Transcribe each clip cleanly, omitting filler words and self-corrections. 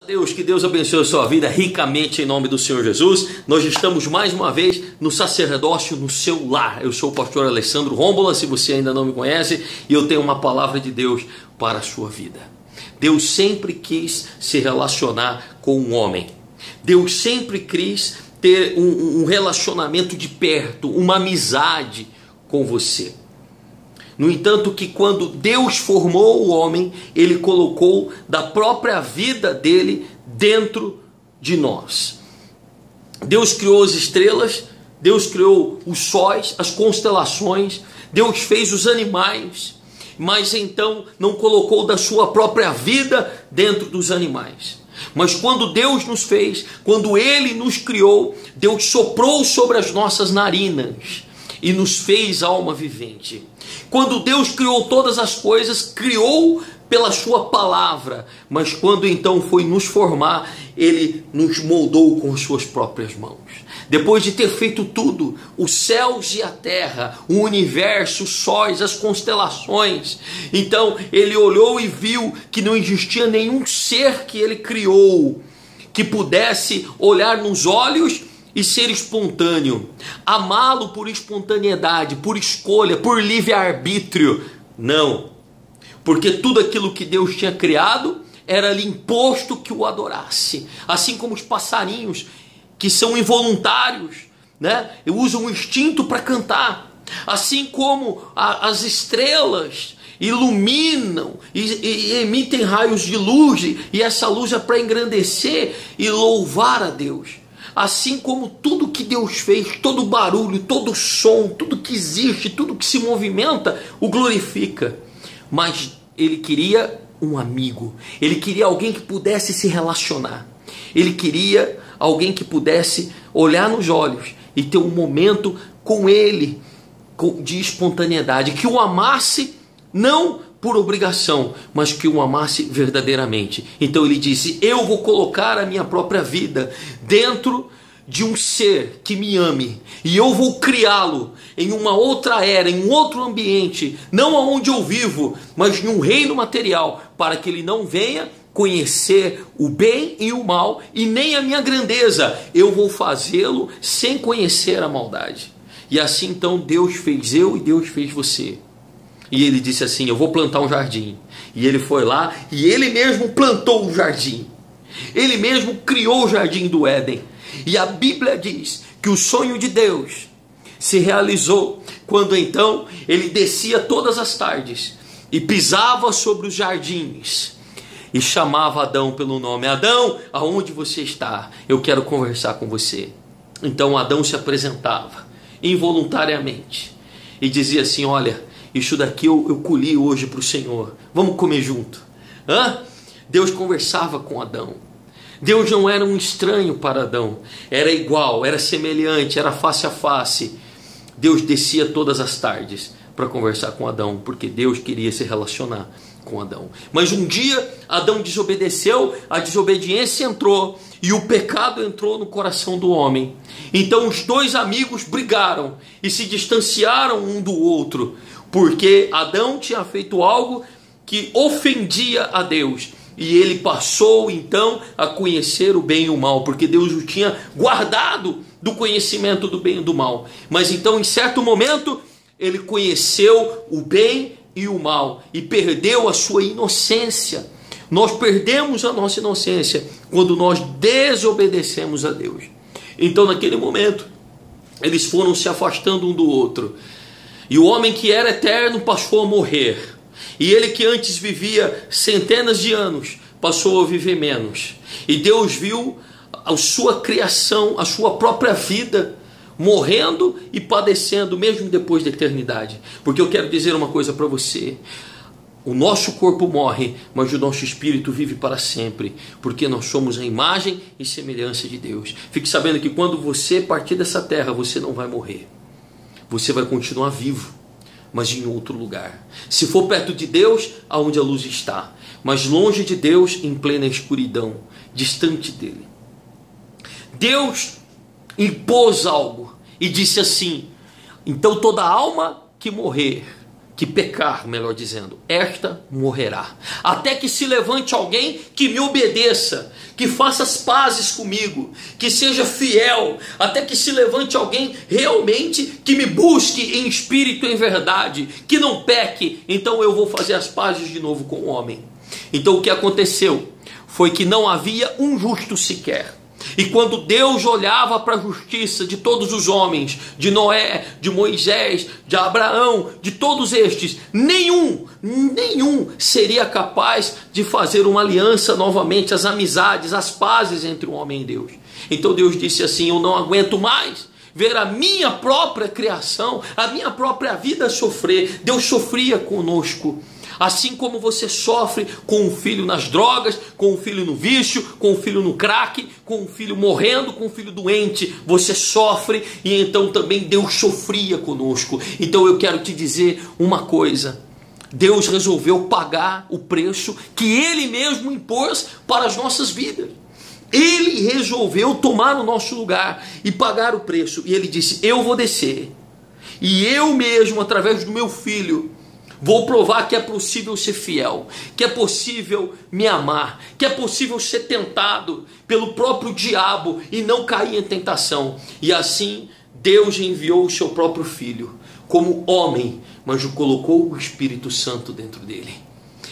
Deus, que Deus abençoe a sua vida ricamente em nome do Senhor Jesus. Nós estamos mais uma vez no sacerdócio no seu lar. Eu sou o pastor Alessandro Rombola, se você ainda não me conhece, e eu tenho uma palavra de Deus para a sua vida. Deus sempre quis se relacionar com um homem. Deus sempre quis ter um relacionamento de perto, uma amizade com você. No entanto, que quando Deus formou o homem, Ele colocou da própria vida dele dentro de nós. Deus criou as estrelas, Deus criou os sóis, as constelações, Deus fez os animais, mas então não colocou da sua própria vida dentro dos animais. Mas quando Deus nos fez, quando Ele nos criou, Deus soprou sobre as nossas narinas e nos fez alma vivente. Quando Deus criou todas as coisas, criou pela sua palavra, mas quando então foi nos formar, Ele nos moldou com as suas próprias mãos. Depois de ter feito tudo, os céus e a terra, o universo, os sóis, as constelações, então Ele olhou e viu que não existia nenhum ser que Ele criou que pudesse olhar nos olhos e ser espontâneo, amá-lo por espontaneidade, por escolha, por livre-arbítrio. Não, porque tudo aquilo que Deus tinha criado era-lhe imposto que o adorasse. Assim como os passarinhos, que são involuntários, né? Usam o instinto para cantar. Assim como as estrelas iluminam e emitem raios de luz, e essa luz é para engrandecer e louvar a Deus. Assim como tudo que Deus fez, todo barulho, todo som, tudo que existe, tudo que se movimenta, o glorifica. Mas Ele queria um amigo, Ele queria alguém que pudesse se relacionar, Ele queria alguém que pudesse olhar nos olhos e ter um momento com Ele, de espontaneidade, que o amasse não por obrigação, mas que o amasse verdadeiramente. Então Ele disse: eu vou colocar a minha própria vida dentro de um ser que me ame, e eu vou criá-lo em uma outra era, em um outro ambiente, não aonde eu vivo, mas em um reino material, para que ele não venha conhecer o bem e o mal, e nem a minha grandeza. Eu vou fazê-lo sem conhecer a maldade. E assim então Deus fez eu e Deus fez você. E Ele disse assim: eu vou plantar um jardim. E Ele foi lá e Ele mesmo plantou o jardim. Ele mesmo criou o jardim do Éden. E a Bíblia diz que o sonho de Deus se realizou quando então Ele descia todas as tardes e pisava sobre os jardins e chamava Adão pelo nome: Adão, aonde você está? Eu quero conversar com você. Então Adão se apresentava involuntariamente e dizia assim: olha, isso daqui eu colhi hoje para o Senhor, vamos comer junto. Deus conversava com Adão. Deus não era um estranho para Adão, era igual, era semelhante, era face a face. Deus descia todas as tardes para conversar com Adão, porque Deus queria se relacionar com Adão. Mas um dia Adão desobedeceu, a desobediência entrou e o pecado entrou no coração do homem. Então os dois amigos brigaram e se distanciaram um do outro, porque Adão tinha feito algo que ofendia a Deus. E ele passou então a conhecer o bem e o mal, porque Deus o tinha guardado do conhecimento do bem e do mal. Mas então em certo momento ele conheceu o bem e o mal e perdeu a sua inocência. Nós perdemos a nossa inocência quando nós desobedecemos a Deus. Então naquele momento eles foram se afastando um do outro. E o homem que era eterno passou a morrer. E ele que antes vivia centenas de anos passou a viver menos. E Deus viu a sua criação, a sua própria vida, morrendo e padecendo mesmo depois da eternidade. Porque eu quero dizer uma coisa para você: o nosso corpo morre, mas o nosso espírito vive para sempre, porque nós somos a imagem e semelhança de Deus. Fique sabendo que quando você partir dessa terra, você não vai morrer. Você vai continuar vivo, mas em outro lugar. Se for perto de Deus, aonde a luz está, mas longe de Deus, em plena escuridão, distante dele. Deus impôs algo e disse assim: então toda alma que morrer, que pecar, melhor dizendo, esta morrerá. Até que se levante alguém que me obedeça, que faça as pazes comigo, que seja fiel, até que se levante alguém realmente que me busque em espírito e em verdade, que não peque, então eu vou fazer as pazes de novo com o homem. Então o que aconteceu foi que não havia um justo sequer. E quando Deus olhava para a justiça de todos os homens, de Noé, de Moisés, de Abraão, de todos estes, nenhum seria capaz de fazer uma aliança novamente, as amizades, as pazes entre o homem e Deus. Então Deus disse assim: eu não aguento mais ver a minha própria criação, a minha própria vida sofrer. Deus sofria conosco. Assim como você sofre com um filho nas drogas, com um filho no vício, com um filho no crack, com um filho morrendo, com um filho doente, você sofre, e então também Deus sofria conosco. Então eu quero te dizer uma coisa: Deus resolveu pagar o preço que Ele mesmo impôs para as nossas vidas. Ele resolveu tomar o nosso lugar e pagar o preço. E Ele disse: eu vou descer, e eu mesmo, através do meu filho, vou provar que é possível ser fiel, que é possível me amar, que é possível ser tentado pelo próprio diabo e não cair em tentação. E assim Deus enviou o seu próprio filho como homem, mas colocou o Espírito Santo dentro dele.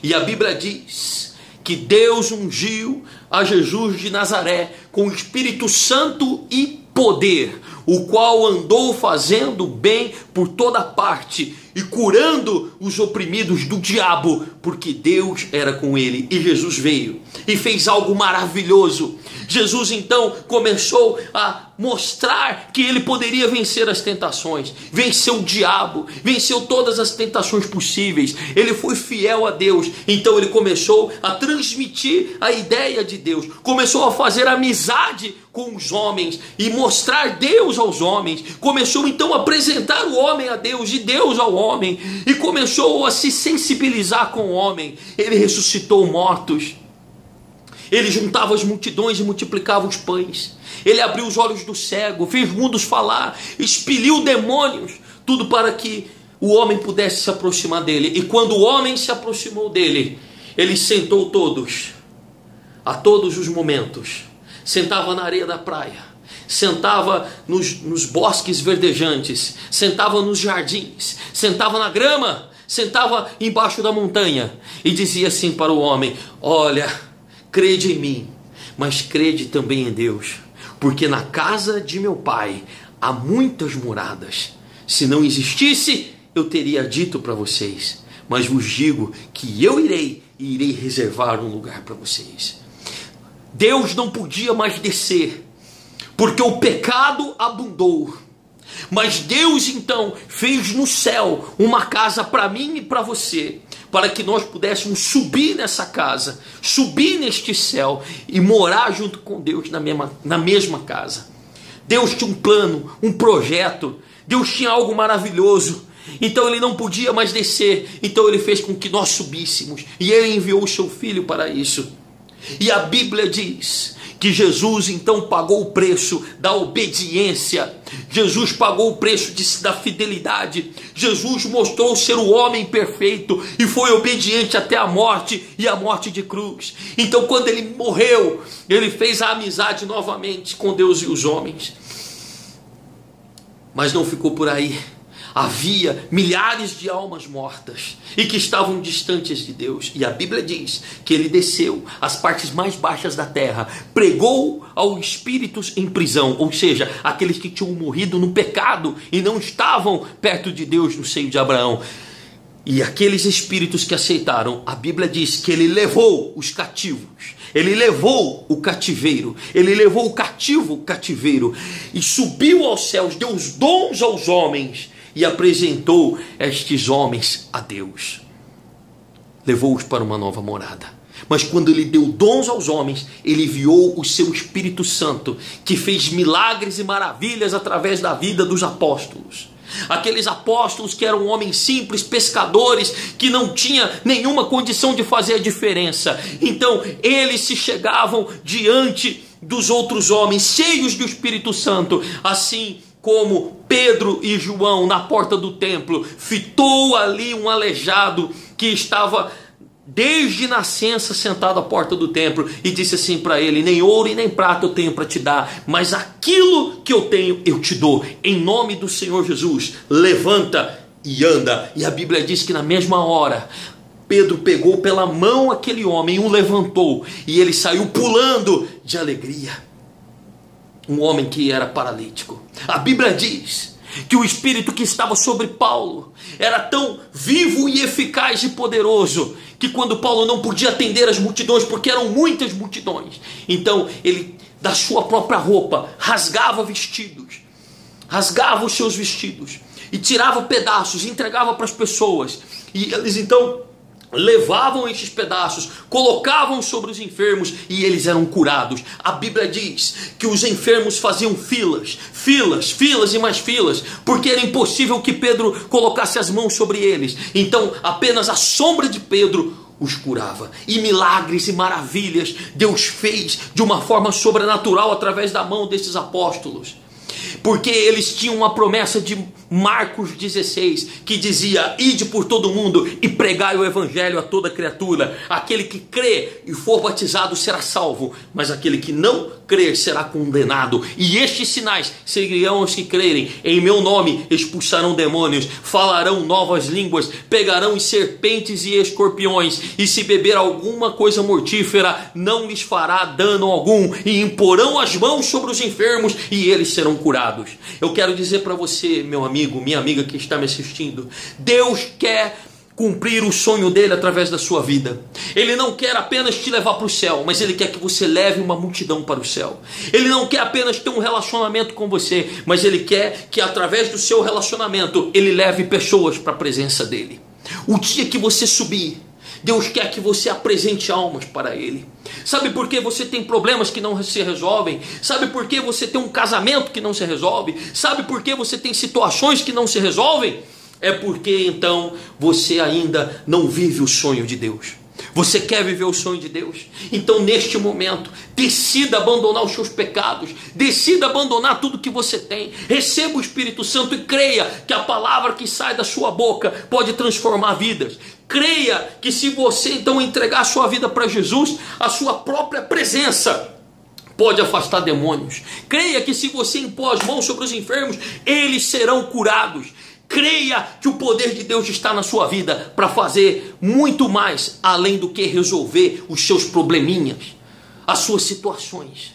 E a Bíblia diz que Deus ungiu a Jesus de Nazaré com o Espírito Santo e poder, o qual andou fazendo bem por toda parte e curando os oprimidos do diabo, porque Deus era com ele. E Jesus veio e fez algo maravilhoso. Jesus então começou a mostrar que ele poderia vencer as tentações, venceu o diabo, venceu todas as tentações possíveis. Ele foi fiel a Deus, então ele começou a transmitir a ideia de Deus, começou a fazer amizade com os homens e mostrar Deus aos homens, começou então a apresentar o homem a Deus e Deus ao homem, e começou a se sensibilizar com o homem. Ele ressuscitou mortos, ele juntava as multidões e multiplicava os pães, ele abriu os olhos do cego, fez mudos falar, expeliu demônios, tudo para que o homem pudesse se aproximar dele. E quando o homem se aproximou dele, ele sentou a todos os momentos, sentava na areia da praia, sentava nos bosques verdejantes, sentava nos jardins, sentava na grama, sentava embaixo da montanha e dizia assim para o homem: olha, crede em mim, mas crede também em Deus, porque na casa de meu pai há muitas moradas. Se não existisse, eu teria dito para vocês, mas vos digo que eu irei e irei reservar um lugar para vocês. Deus não podia mais descer, porque o pecado abundou. Mas Deus então fez no céu uma casa para mim e para você, para que nós pudéssemos subir nessa casa, subir neste céu e morar junto com Deus na mesma casa. Deus tinha um plano, um projeto, Deus tinha algo maravilhoso. Então ele não podia mais descer, então ele fez com que nós subíssemos, e ele enviou o seu filho para isso. E a Bíblia diz que Jesus então pagou o preço da obediência, Jesus pagou o preço da fidelidade, Jesus mostrou ser o homem perfeito e foi obediente até a morte, e a morte de cruz. Então quando ele morreu, ele fez a amizade novamente com Deus e os homens. Mas não ficou por aí. Havia milhares de almas mortas e que estavam distantes de Deus. E a Bíblia diz que ele desceu às partes mais baixas da terra, pregou aos espíritos em prisão, ou seja, aqueles que tinham morrido no pecado e não estavam perto de Deus no seio de Abraão. E aqueles espíritos que aceitaram, a Bíblia diz que ele levou os cativos, ele levou o cativeiro, ele levou o cativeiro e subiu aos céus, deu os dons aos homens e apresentou estes homens a Deus, levou-os para uma nova morada. Mas quando ele deu dons aos homens, ele enviou o seu Espírito Santo, que fez milagres e maravilhas através da vida dos apóstolos. Aqueles apóstolos que eram homens simples, pescadores, que não tinham nenhuma condição de fazer a diferença. Então eles se chegavam diante dos outros homens, cheios do Espírito Santo, assim como Pedro e João na porta do templo, fitou ali um aleijado que estava desde nascença sentado à porta do templo, e disse assim para ele: nem ouro e nem prata eu tenho para te dar, mas aquilo que eu tenho eu te dou. Em nome do Senhor Jesus, levanta e anda. E a Bíblia diz que na mesma hora Pedro pegou pela mão aquele homem, o levantou, e ele saiu pulando de alegria. Um homem que era paralítico. A Bíblia diz que o Espírito que estava sobre Paulo era tão vivo e eficaz e poderoso, que quando Paulo não podia atender as multidões, porque eram muitas multidões, então ele, da sua própria roupa, rasgava vestidos, rasgava os seus vestidos, e tirava pedaços, e entregava para as pessoas, e eles então levavam estes pedaços, colocavam sobre os enfermos, e eles eram curados. A Bíblia diz que os enfermos faziam filas e mais filas, porque era impossível que Pedro colocasse as mãos sobre eles. Então apenas a sombra de Pedro os curava. E milagres e maravilhas Deus fez de uma forma sobrenatural através da mão desses apóstolos, porque eles tinham uma promessa de Marcos 16, que dizia: ide por todo mundo e pregai o evangelho a toda criatura. Aquele que crê e for batizado será salvo, mas aquele que não crer será condenado. E estes sinais seguirão os que crerem: em meu nome expulsarão demônios, falarão novas línguas, pegarão em serpentes e escorpiões, e se beber alguma coisa mortífera não lhes fará dano algum, e imporão as mãos sobre os enfermos e eles serão curados. Eu quero dizer para você, meu amigo, minha amiga que está me assistindo, Deus quer cumprir o sonho dele através da sua vida. Ele não quer apenas te levar para o céu, mas ele quer que você leve uma multidão para o céu. Ele não quer apenas ter um relacionamento com você, mas ele quer que através do seu relacionamento ele leve pessoas para a presença dele. O dia que você subir, Deus quer que você apresente almas para Ele. Sabe por que você tem problemas que não se resolvem? Sabe por que você tem um casamento que não se resolve? Sabe por que você tem situações que não se resolvem? É porque então você ainda não vive o sonho de Deus. Você quer viver o sonho de Deus? Então neste momento, decida abandonar os seus pecados, decida abandonar tudo que você tem, receba o Espírito Santo e creia que a palavra que sai da sua boca pode transformar vidas. Creia que se você então entregar a sua vida para Jesus, a sua própria presença pode afastar demônios. Creia que se você impor as mãos sobre os enfermos, eles serão curados. Creia que o poder de Deus está na sua vida para fazer muito mais, além do que resolver os seus probleminhas, as suas situações.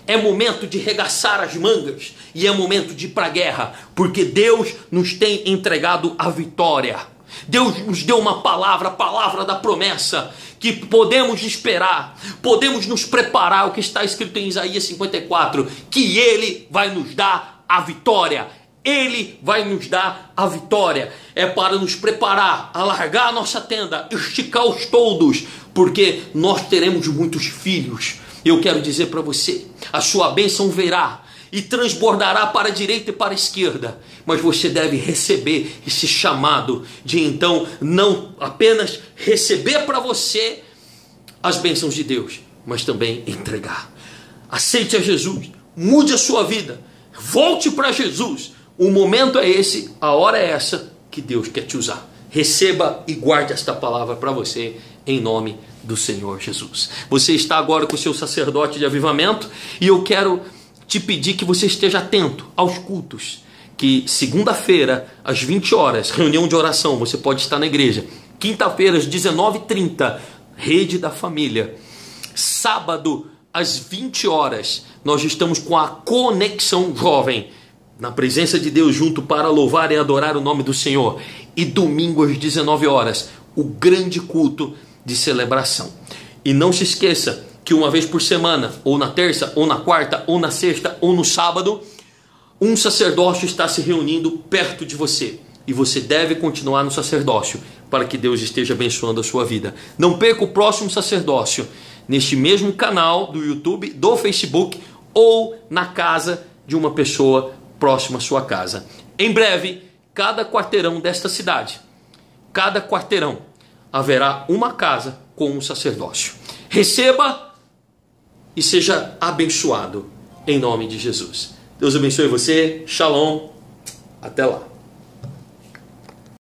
É momento de regaçar as mangas e é momento de ir para a guerra, porque Deus nos tem entregado a vitória. Deus nos deu uma palavra, a palavra da promessa, que podemos esperar, podemos nos preparar, o que está escrito em Isaías 54, que Ele vai nos dar a vitória. Ele vai nos dar a vitória. É para nos preparar, alargar a nossa tenda, esticar os toldos, porque nós teremos muitos filhos. Eu quero dizer para você, a sua bênção virá e transbordará para a direita e para a esquerda, mas você deve receber esse chamado de então não apenas receber para você as bênçãos de Deus, mas também entregar. Aceite a Jesus, mude a sua vida, volte para Jesus. O momento é esse, a hora é essa que Deus quer te usar. Receba e guarde esta palavra para você, em nome do Senhor Jesus. Você está agora com o seu sacerdote de avivamento, e eu quero te pedir que você esteja atento aos cultos, que segunda-feira, às 20 horas, reunião de oração, você pode estar na igreja. Quinta-feira, às 19h30, Rede da Família. Sábado, às 20 horas, nós estamos com a Conexão Jovem, na presença de Deus, junto para louvar e adorar o nome do Senhor. E domingo, às 19 horas, o grande culto de celebração. E não se esqueça que uma vez por semana, ou na terça, ou na quarta, ou na sexta, ou no sábado, um sacerdócio está se reunindo perto de você. E você deve continuar no sacerdócio para que Deus esteja abençoando a sua vida. Não perca o próximo sacerdócio neste mesmo canal do YouTube, do Facebook, ou na casa de uma pessoa próxima à sua casa. Em breve, cada quarteirão desta cidade, cada quarteirão, haverá uma casa com um sacerdócio. Receba e seja abençoado em nome de Jesus. Deus abençoe você. Shalom. Até lá.